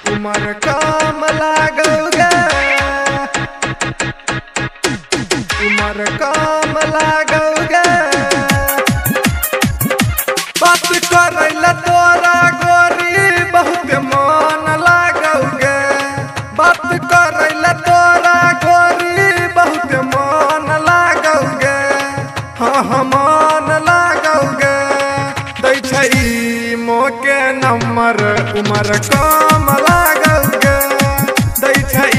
उमर काम लागोगे, उमर काम लागोगे। बात करैला तोरा गोरी बहुत मन लागोगे, बात करैला तोरा गोरी बहुत मन लागोगे। हाँ हाँ मन लागोगे, दै छै मोके नंबर उमर काम लागोगे, दै छै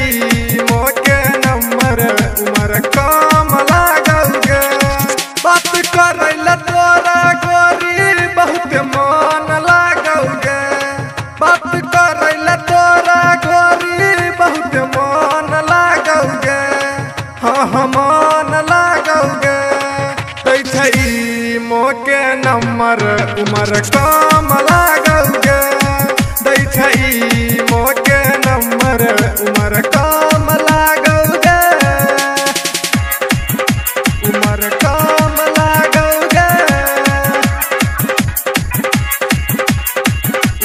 मोके नंबर उमर काम लागोगे। बात करैला तोरा गोरी बहुत मन लागोगे, बात करैला तोरा गोरी बहुत मन लागोगे। हाँ हाँ मन लागोगे, दै छै मोके नंबर उमर काम लागोगे, दै छै मोके नंबर उमर काम लागोगे, उमर काम लागोगे,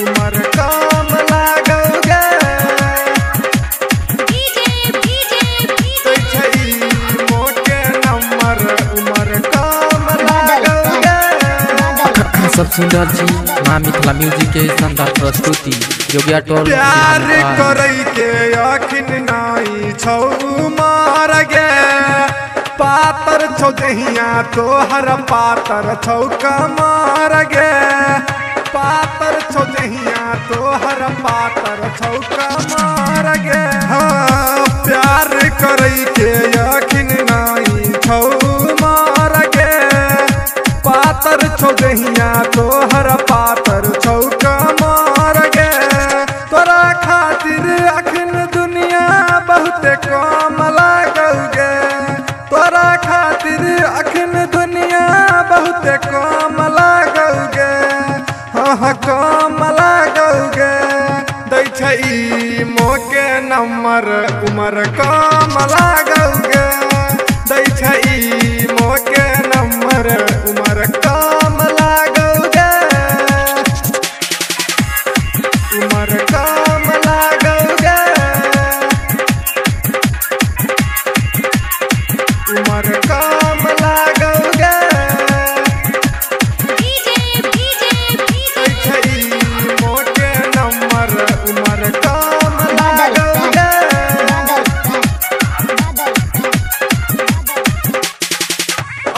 उमर काम लागोगे। दै छै मोके नंबर उमर काम लागोगे। सब सुंदर जी माँ मिथिला म्यूजिक के शानदार प्रस्तुति योगिया टोल प्यार करे के अखिन नाई छौ मार गे, पातर छौ दहिया तोहर पातर छौ कमार गे, पातर छौ दहिया तोहर पातर छौ कमार गे। हाँ प्यार करे के अखिन नाई छौ मार गे, पातर छौ दहिया तोहर पातर छौ कमार गे। तोरा खातिर अखिन दुनिया बहुत कम लागोगे, तोरा खातिर अखिन दुनिया बहुत कम लागोगे। हाँ हाँ कम लागोगे, दै छै मोके नंबर उमर काम लागोगे, दै छै मोके नंबर उमर काम लागोगे, उमर काम लागोगे, उमर काम लागोगे। दै छै मोके नंबर उमर काम लागोगे।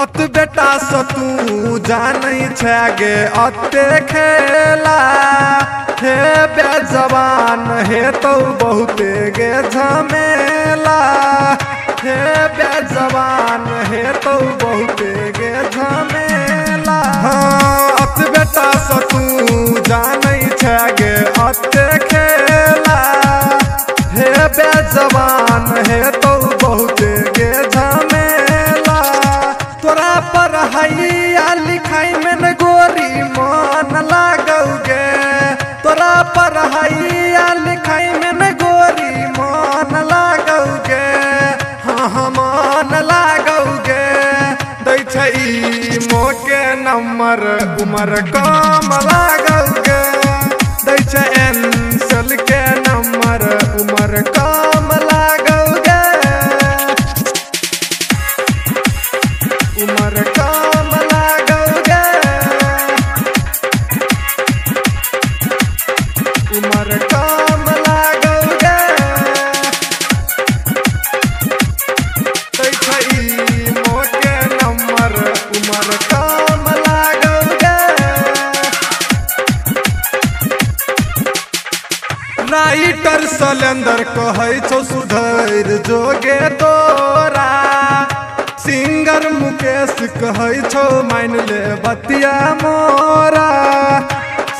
अत बेटा से तू जानै छै गे अते खेला, हे बेजवान हे तो बहुते गे झमेला, हे बेजवान हे तो बहुते गे झमेला। हाँ अत बेटा से तू जानै छै गे अते खेला, हे बेजवान हे तो बहुते गे झमेला। तोरा पढ़ाइया लिखाई में न गोरी मन लागोगे, तोरा पढ़ाइया लिखाई में न गोरी मन लागोगे। हाँ हाँ मन लागोगे, दै छै मोके नंबर उमर काम लागोगे, दै छै एंसल के नंबर उमर काम लागोगे, उमर काम लागोगे, उमर काम लागोगे। दै छै मोके नंबर उमर काम लागोगे। राइटर सलेंदर कहै छौ सुधैर जोगे तोरा, सिंगर मुकेश कहै छौ मान ले बतिया मोरा,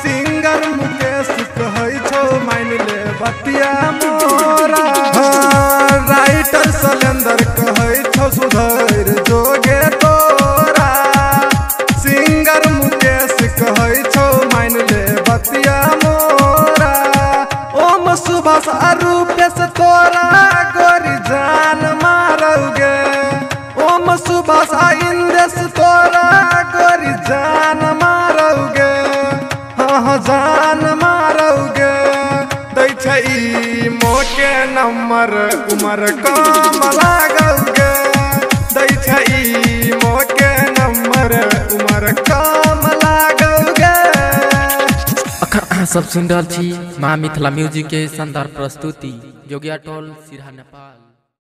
सिंगर मुकेश कहै छौ मान ले बतिया मोरा। हाँ राइटर सलेंदर कहै छौ सुधैर जोगे तोरा, सिंगर मुकेश कहै छौ मान ले बतिया मोरा। ओम सुभाष रूपेश तोरा गोरी जान मारोगे, ओम सुभाष इंदेश तोरा गोरी जान मारोगे। हाँ जान मारोगे, दै छै नंबर उमर कम लागल गे दै छै मोके नंबर उमर कम लागल गे। अखन अहाँ सब सुन रहल छी माँ मिथिला म्यूजिक के शानदार प्रस्तुति जोगिया टोल सिरहा नेपाल।